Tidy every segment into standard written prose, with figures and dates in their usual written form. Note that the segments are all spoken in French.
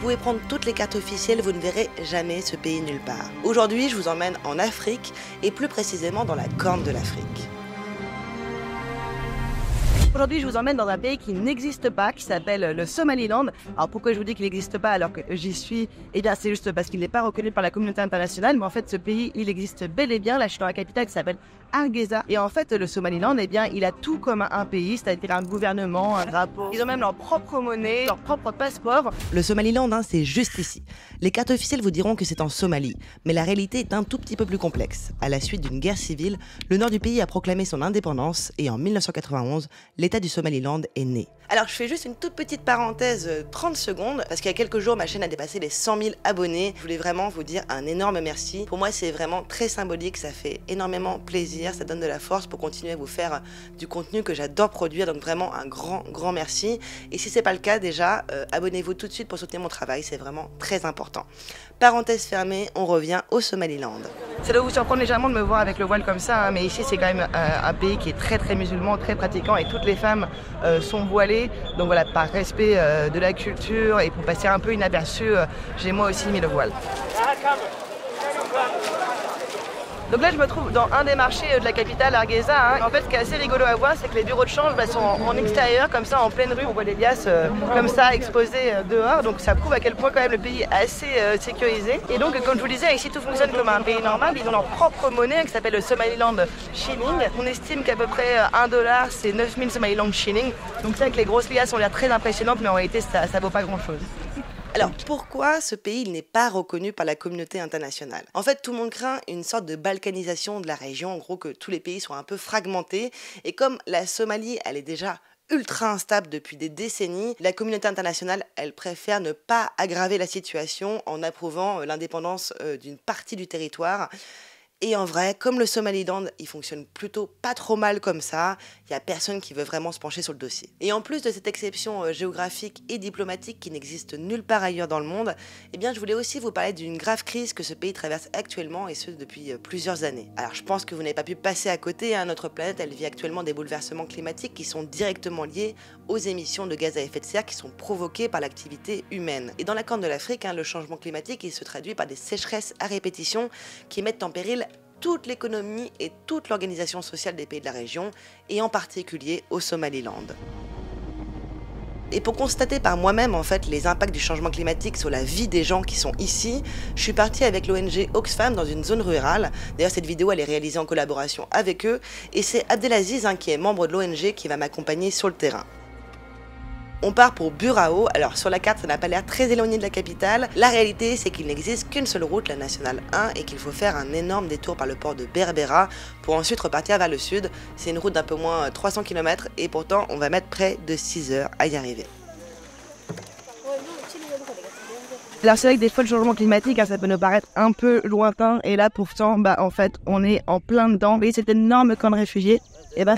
pouvez prendre toutes les cartes officielles, vous ne verrez jamais ce pays nulle part. Aujourd'hui, je vous emmène en Afrique, et plus précisément dans la Corne de l'Afrique. Aujourd'hui, je vous emmène dans un pays qui n'existe pas, qui s'appelle le Somaliland. Alors pourquoi je vous dis qu'il n'existe pas alors que j'y suis? Eh bien, c'est juste parce qu'il n'est pas reconnu par la communauté internationale, mais en fait, ce pays, il existe bel et bien. Là, je suis dans la capitale qui s'appelle Hargeisa. Et en fait, le Somaliland, eh bien, il a tout comme un pays, c'est-à-dire un gouvernement, un drapeau. Ils ont même leur propre monnaie, leur propre passeport. Le Somaliland, c'est juste ici. Les cartes officielles vous diront que c'est en Somalie, mais la réalité est un tout petit peu plus complexe. À la suite d'une guerre civile, le nord du pays a proclamé son indépendance et en 1991, l'État du Somaliland est né. Alors je fais juste une toute petite parenthèse, 30 secondes, parce qu'il y a quelques jours ma chaîne a dépassé les 100 000 abonnés. Je voulais vraiment vous dire un énorme merci. Pour moi c'est vraiment très symbolique, ça fait énormément plaisir, ça donne de la force pour continuer à vous faire du contenu que j'adore produire, donc vraiment un grand merci. Et si c'est pas le cas déjà, abonnez-vous tout de suite pour soutenir mon travail, c'est vraiment très important. Parenthèse fermée, on revient au Somaliland. Ça doit vous surprendre légèrement de me voir avec le voile comme ça, mais ici c'est quand même un pays qui est très musulman, très pratiquant, et toutes les femmes sont voilées. Donc voilà, par respect de la culture et pour passer un peu inaperçu, j'ai moi aussi mis le voile. Donc là je me trouve dans un des marchés de la capitale, Hargeisa. En fait ce qui est assez rigolo à voir, c'est que les bureaux de change sont en extérieur, comme ça en pleine rue, on voit les liasses comme ça exposées dehors. Donc ça prouve à quel point quand même le pays est assez sécurisé. Et donc comme je vous le disais, ici tout fonctionne comme un pays normal. Ils ont leur propre monnaie qui s'appelle le Somaliland Shilling. On estime qu'à peu près $1 c'est 9000 Somaliland Shilling. Donc c'est vrai que les grosses liasses ont l'air très impressionnantes, mais en réalité ça vaut pas grand chose. Alors pourquoi ce pays n'est pas reconnu par la communauté internationale? En fait, tout le monde craint une sorte de balkanisation de la région, en gros que tous les pays soient un peu fragmentés. Et comme la Somalie, elle est déjà ultra instable depuis des décennies, la communauté internationale, elle préfère ne pas aggraver la situation en approuvant l'indépendance d'une partie du territoire. Et en vrai, comme le Somaliland, il fonctionne plutôt pas trop mal comme ça, il n'y a personne qui veut vraiment se pencher sur le dossier. Et en plus de cette exception géographique et diplomatique qui n'existe nulle part ailleurs dans le monde, eh bien je voulais aussi vous parler d'une grave crise que ce pays traverse actuellement, et ce depuis plusieurs années. Alors je pense que vous n'avez pas pu passer à côté, notre planète elle vit actuellement des bouleversements climatiques qui sont directement liés aux émissions de gaz à effet de serre qui sont provoquées par l'activité humaine. Et dans la Corne de l'Afrique, le changement climatique il se traduit par des sécheresses à répétition qui mettent en péril toute l'économie et toute l'organisation sociale des pays de la région, et en particulier au Somaliland. Et pour constater par moi-même en fait les impacts du changement climatique sur la vie des gens qui sont ici, je suis partie avec l'ONG Oxfam dans une zone rurale. D'ailleurs cette vidéo elle est réalisée en collaboration avec eux, et c'est Abdelaziz qui est membre de l'ONG qui va m'accompagner sur le terrain. On part pour Burao. Alors sur la carte ça n'a pas l'air très éloigné de la capitale. La réalité c'est qu'il n'existe qu'une seule route, la nationale 1, et qu'il faut faire un énorme détour par le port de Berbera pour ensuite repartir vers le sud. C'est une route d'un peu moins 300 km et pourtant on va mettre près de 6 heures à y arriver. Alors c'est vrai que des fois le changement climatique ça peut nous paraître un peu lointain, et là pourtant en fait on est en plein dedans. Vous voyez cet énorme camp de réfugiés,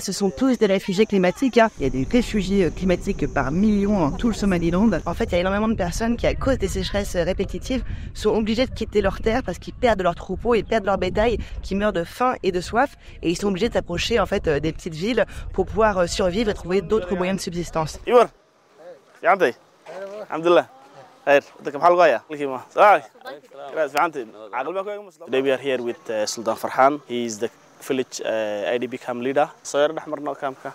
ce sont tous des réfugiés climatiques. Il y a des réfugiés climatiques par millions dans tout le Somaliland. En fait, il y a énormément de personnes qui, à cause des sécheresses répétitives, sont obligées de quitter leur terre parce qu'ils perdent leur troupeau, ils perdent leur bétail, qui meurent de faim et de soif, et ils sont obligés de s'approcher en fait des petites villes pour pouvoir survivre et trouver d'autres moyens de subsistance. Today we are here with Sultan Farhan. He is the village IDP camp leader. Sawir dhaxmarno camka.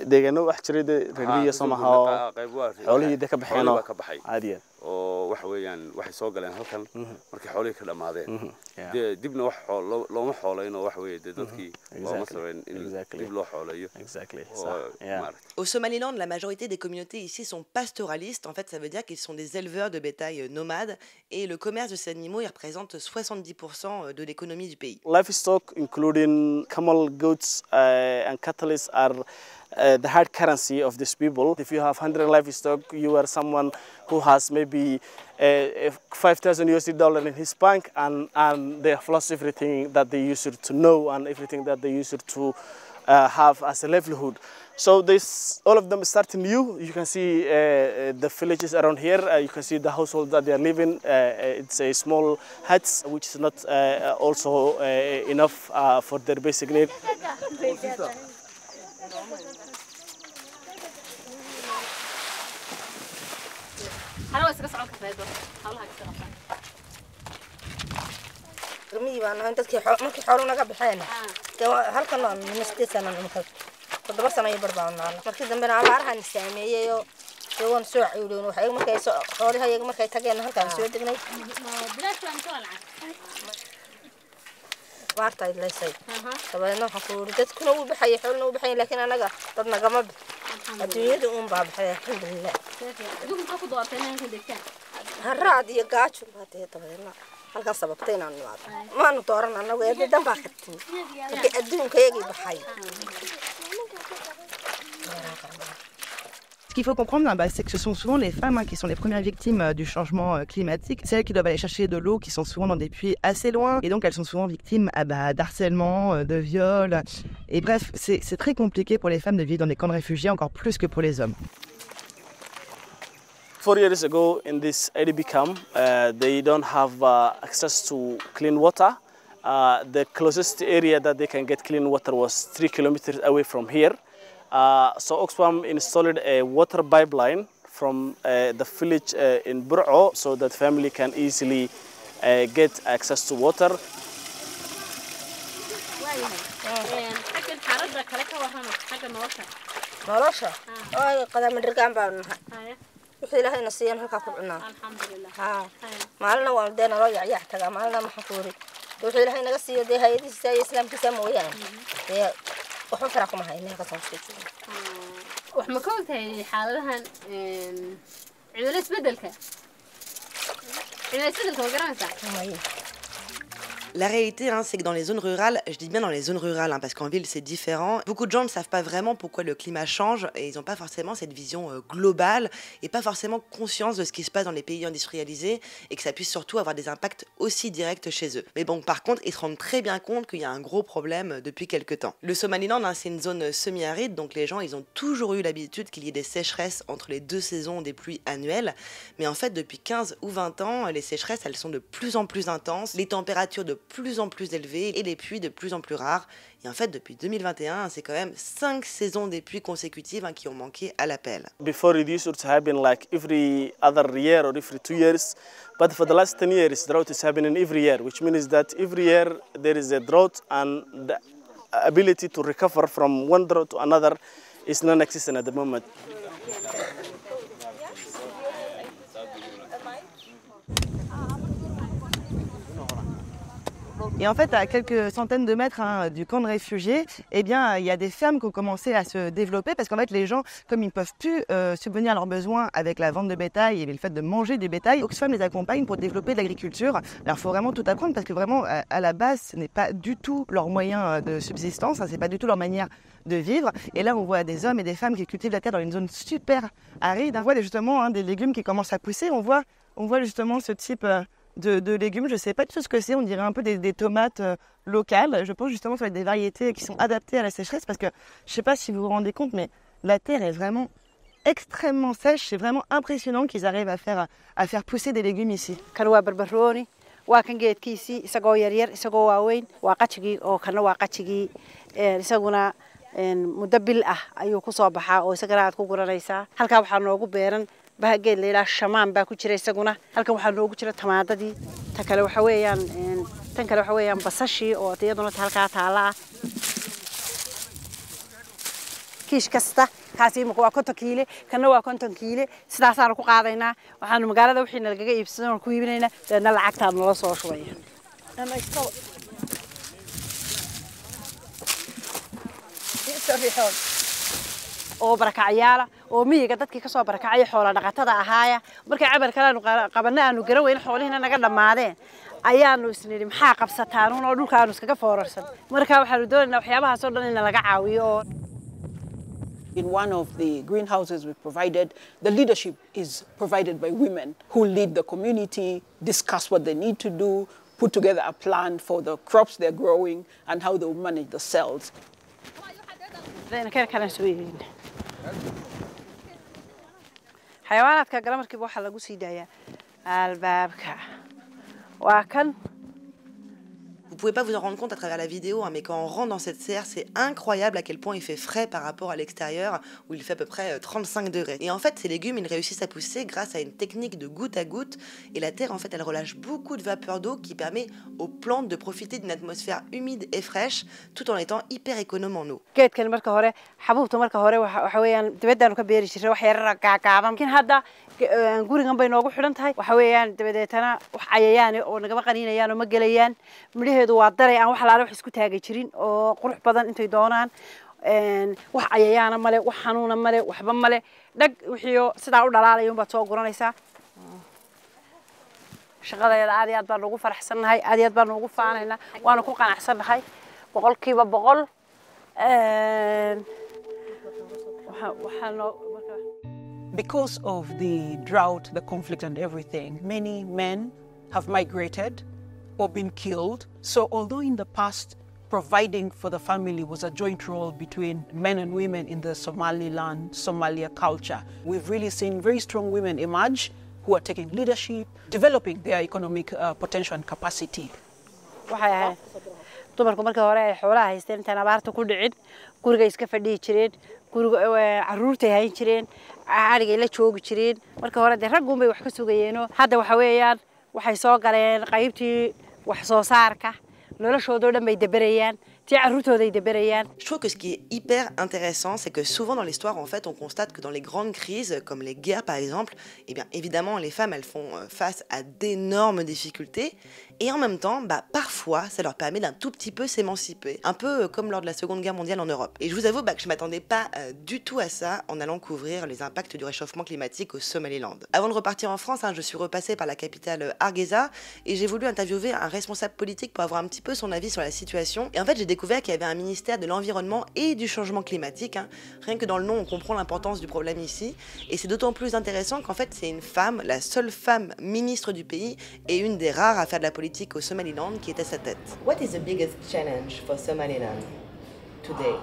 deegaano wax jiray reeriyo Soomaaliya xoolihii ka baxeen caadiyan oo wax weeyaan waxay soo galeen halkan markii xoolihii ka dhamaadeen dibna wax looma xoolayno wax weeye dadkii looma sameyn in dib loo xoolayo. Au Somaliland, la majorité des communautés ici sont pastoralistes. En fait, ça veut dire qu'ils sont des éleveurs de bétail nomades, et le commerce de ces animaux il représente 70% de l'économie du pays. Livestock including camel, goats and cattle are the hard currency of these people. If you have 100 livestock, you are someone who has maybe $5,000 in his bank, and they have lost everything that they used to know and everything that they used to have as a livelihood. So this, all of them starting new. You can see the villages around here. You can see the households that they are living. It's a small huts, which is not also enough for their basic needs. حلوة اسكت صعود كفاية حولها كسر رمي بأن أنت ممكن حولنا قبل حين هل كنا من 6 سنة مثلا كنت بس أنا يبربعنا مركز ذنبنا على عرها نستعميه يوم سوع يقولون وحي مركز حولها يجي مركز تجينا هل كان سوى دقني بلاش ولا نسوي العكس وارتا إلا يصير طبعا إنه حقول جت كنا وبحي حولنا وبحي لكن أنا جا طبنا جمب الدنيا دوم بعض حياة الحمد لله دوم تأخذ ضربتين كده كان هالرعد يقعد شو هذا طبعا هل كان سببتين عن ما نطورنا أنا ويا دم باختين الدنيا كيجي بحي Ce qu'il faut comprendre, c'est que ce sont souvent les femmes qui sont les premières victimes du changement climatique. C'est elles qui doivent aller chercher de l'eau, qui sont souvent dans des puits assez loin. Et donc, elles sont souvent victimes d'harcèlement, de viol. Et bref, c'est très compliqué pour les femmes de vivre dans des camps de réfugiés, encore plus que pour les hommes. 4 years ago, in this ADB camp, they don't have access to clean water. The closest area that they can get clean water was 3 kilometers away from here. So Oxfam installed a water pipeline from the village in Bur'o so that family can easily get access to water. قدام الرجال بعدنا وحيل هاي نسيان هلك كلنا الحمد لله ما لنا والدينا راجع يحتاج ما لنا محفوري وحيل هاي نقصي دي هاي دي ساي إسلام كسمو يعني وحفركم هاي إنها قصة مشكلة وحنا كنت هاي حالها عملت بدلك وقرانسا La réalité, c'est que dans les zones rurales, je dis bien dans les zones rurales, parce qu'en ville c'est différent, beaucoup de gens ne savent pas vraiment pourquoi le climat change et ils n'ont pas forcément cette vision globale et pas forcément conscience de ce qui se passe dans les pays industrialisés et que ça puisse surtout avoir des impacts aussi directs chez eux. Mais bon, par contre, ils se rendent très bien compte qu'il y a un gros problème depuis quelques temps. Le Somaliland, c'est une zone semi-aride, donc les gens ils ont toujours eu l'habitude qu'il y ait des sécheresses entre les 2 saisons des pluies annuelles, mais en fait depuis 15 ou 20 ans, les sécheresses elles sont de plus en plus intenses, les températures de plus en plus élevées et les pluies de plus en plus rares. Et en fait, depuis 2021, c'est quand même 5 saisons des pluies consécutives qui ont manqué à l'appel. Before it used to happen like every other year or every 2 years, but for the last 10 years, drought is happening every year, which means that every year there is a drought and the ability to recover from one drought to another is non-existent at the moment. Et en fait, à quelques centaines de mètres du camp de réfugiés, eh bien, il y a des fermes qui ont commencé à se développer parce qu'en fait, les gens, comme ils ne peuvent plus subvenir à leurs besoins avec la vente de bétail et le fait de manger du bétail, Oxfam les accompagne pour développer de l'agriculture. Alors, il faut vraiment tout apprendre parce que vraiment, à la base, ce n'est pas du tout leur moyen de subsistance, c'est pas du tout leur manière de vivre. Et là, on voit des hommes et des femmes qui cultivent la terre dans une zone super aride. On voit justement des légumes qui commencent à pousser. On voit justement ce type de légumes, je ne sais pas du tout ce que c'est, on dirait un peu des tomates locales. Je pense justement que ça va être des variétés qui sont adaptées à la sécheresse parce que je ne sais pas si vous vous rendez compte, mais la terre est vraiment extrêmement sèche. C'est vraiment impressionnant qu'ils arrivent à faire pousser des légumes ici. waa kan geedkiisii isagoo yaryar isagoo waaweyn waa qajigii oo kana waa qajigii isaguna muddo bil ah ayuu ku soo baxaa oo isagana aad ku guranaysaa halka waxa noogu beeran geed leeyahay shamaan baa ku jira isaguna halkan waxa noogu jira tamaadadii tan kale waxa weeyaan basashii oo iyaduna halka taala ah kiish kasta kaasi ma waa 50 kiilo kana waa 50 kiilo sidaas aan ku qaadaynaa waxaan magaalada wixii nalagaga iibsadaan ku iibinaynaa dadna lacagta nala soo shubaya ama iska oo barakacayaala oo miyiga dadkii ka soo barakacay xoolo dhaqatada ahaaya markay cabar kale qabanna aanu garan weyn xoolihina naga dhamaadeen ayaanu isniri maxaa qabsataan oo dhulkaanu iskaga foorarsan marka waxaanu doonaynaa waxyaabahaas oo dhan in laga caawiyo. In one of the greenhouses we provided, the leadership is provided by women who lead the community, discuss what they need to do, put together a plan for the crops they're growing and how they will manage the cells. حيوانات كجرامر كي بوحة لجوسي دايا البابكة وكان. Vous pouvez pas vous en rendre compte à travers la vidéo, hein, mais quand on rentre dans cette serre, c'est incroyable à quel point il fait frais par rapport à l'extérieur, où il fait à peu près 35 degrés. Et en fait, ces légumes, ils réussissent à pousser grâce à une technique de goutte à goutte, et la terre, en fait, elle relâche beaucoup de vapeur d'eau qui permet aux plantes de profiter d'une atmosphère humide et fraîche, tout en étant hyper économe en eau. geedkan marka hore xabuubta marka hore waxa weeyaan dibaddaanu ka beeri jiray wax yar gaagaaban laakiin hadda gurigan bay noogu xidhan tahay waxa weeyaan dabadeetana wax cayayaan oo nagama qaniinayaan oo ma gelayaan midhaheedu waa daray aan wax laala wax isku taagay jirin oo qurux badan intay doonaan wax cayayaana male wax xanuuna male waxba male dhag wixiyo sidaa u dhalaalaya baad soo guranaysaa shaqadeeda aad iyo aad baan ugu faraxsannahay aad iyo aad baan ugu faanaynaa waana ku qanacsannahay boqolkiiba boqol Because of the drought, the conflict and everything, many men have migrated or been killed. So although in the past providing for the family was a joint role between men and women in the Somaliland, Somalia culture, we've really seen very strong women emerge who are taking leadership, developing their economic potential and capacity. dumarku markii hore ay xoolaha haysteen intaan abaarta ku dhicin guriga iska fadhiyi jireen guriga caruurtay hayn jireen ariga la joogi jireen markii hore raggu bay wax ka sugayeen hadda waxa weeyaan waxay soo galeen qaybtii wax soo saarka noloshooda dhan bay dabarayaan Je trouve que ce qui est hyper intéressant, c'est que souvent dans l'histoire, en fait, on constate que dans les grandes crises, comme les guerres par exemple, eh bien évidemment les femmes elles font face à d'énormes difficultés, et en même temps, parfois, ça leur permet d'un tout petit peu s'émanciper, un peu comme lors de la Seconde Guerre mondiale en Europe. Et je vous avoue que je m'attendais pas du tout à ça en allant couvrir les impacts du réchauffement climatique au Somaliland. Avant de repartir en France, je suis repassée par la capitale Hargeisa et j'ai voulu interviewer un responsable politique pour avoir un petit peu son avis sur la situation. Et en fait, j'ai découvert qu'il y avait un ministère de l'Environnement et du Changement climatique. Rien que dans le nom, on comprend l'importance du problème ici. Et c'est d'autant plus intéressant qu'en fait, c'est une femme, la seule femme ministre du pays et une des rares à faire de la politique au Somaliland qui est à sa tête. What is the biggest challenge for Somaliland today?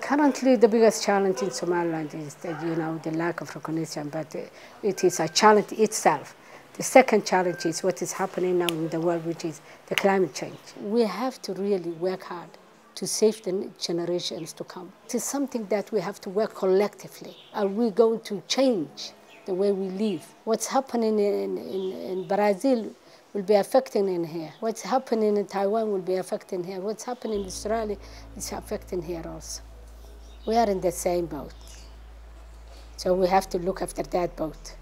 Currently, the biggest challenge in Somaliland is that, the lack of recognition, but it is a challenge itself. The second challenge is what is happening now in the world, which is the climate change. We have to really work hard to save the generations to come. It is something that we have to work collectively. Are we going to change the way we live? What's happening in Brazil will be affecting in here. What's happening in Taiwan will be affecting here. What's happening in Australia is affecting here also. We are in the same boat. So we have to look after that boat.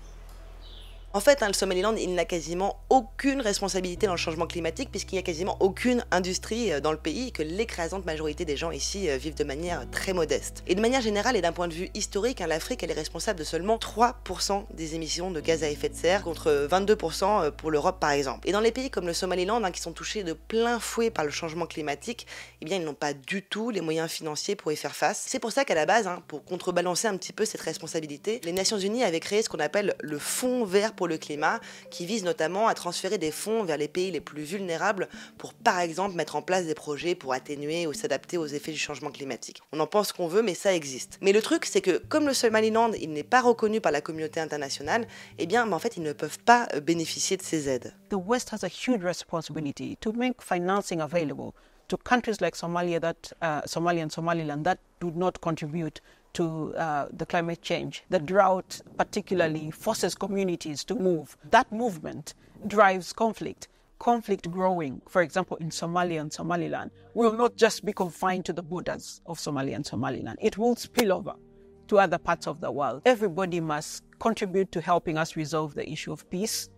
En fait, le Somaliland, il n'a quasiment aucune responsabilité dans le changement climatique puisqu'il n'y a quasiment aucune industrie dans le pays et que l'écrasante majorité des gens ici vivent de manière très modeste. Et de manière générale et d'un point de vue historique, l'Afrique elle est responsable de seulement 3% des émissions de gaz à effet de serre contre 22% pour l'Europe par exemple. Et dans les pays comme le Somaliland qui sont touchés de plein fouet par le changement climatique, eh bien ils n'ont pas du tout les moyens financiers pour y faire face. C'est pour ça qu'à la base, pour contrebalancer un petit peu cette responsabilité, les Nations Unies avaient créé ce qu'on appelle le Fonds vert pour le climat, qui vise notamment à transférer des fonds vers les pays les plus vulnérables pour, par exemple, mettre en place des projets pour atténuer ou s'adapter aux effets du changement climatique. On en pense qu'on veut, mais ça existe. Mais le truc, c'est que comme le Somaliland, il n'est pas reconnu par la communauté internationale, eh bien, en fait, ils ne peuvent pas bénéficier de ces aides. The West has a huge responsibility to make financing available to countries like Somalia, Somalia and Somaliland that do not contribute to the climate change. The drought particularly forces communities to move. That movement drives conflict. Conflict growing, for example, in Somalia and Somaliland, will not just be confined to the borders of Somalia and Somaliland. It will spill over to other parts of the world. Everybody must contribute to helping us resolve the issue of peace,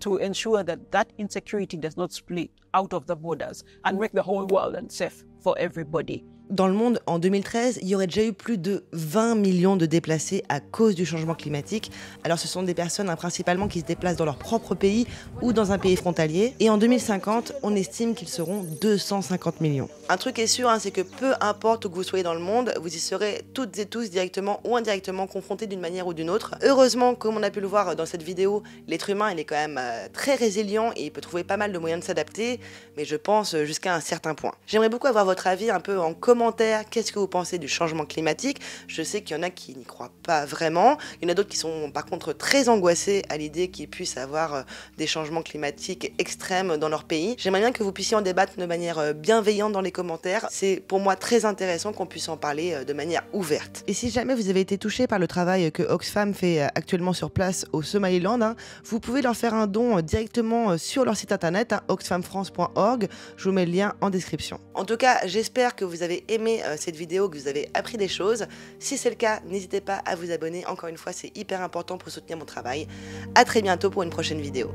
to ensure that that insecurity does not split out of the borders and make the whole world unsafe for everybody. Dans le monde, en 2013, il y aurait déjà eu plus de 20 millions de déplacés à cause du changement climatique. Alors ce sont des personnes principalement qui se déplacent dans leur propre pays ou dans un pays frontalier. Et en 2050, on estime qu'ils seront 250 millions. Un truc est sûr, c'est que peu importe où que vous soyez dans le monde, vous y serez toutes et tous directement ou indirectement confrontés d'une manière ou d'une autre. Heureusement, comme on a pu le voir dans cette vidéo, l'être humain il est quand même très résilient et il peut trouver pas mal de moyens de s'adapter, mais je pense jusqu'à un certain point. J'aimerais beaucoup avoir votre avis un peu en commentaire commentaire qu'est-ce que vous pensez du changement climatique. Je sais qu'il y en a qui n'y croient pas vraiment. Il y en a d'autres qui sont par contre très angoissés à l'idée qu'il puisse avoir des changements climatiques extrêmes dans leur pays. J'aimerais bien que vous puissiez en débattre de manière bienveillante dans les commentaires. C'est pour moi très intéressant qu'on puisse en parler de manière ouverte. Et si jamais vous avez été touché par le travail que Oxfam fait actuellement sur place au Somaliland, vous pouvez leur faire un don directement sur leur site internet, oxfamfrance.org. Je vous mets le lien en description. En tout cas, j'espère que vous avez aimé cette vidéo, que vous avez appris des choses. Si c'est le cas, n'hésitez pas à vous abonner. Encore une fois, c'est hyper important pour soutenir mon travail. À très bientôt pour une prochaine vidéo.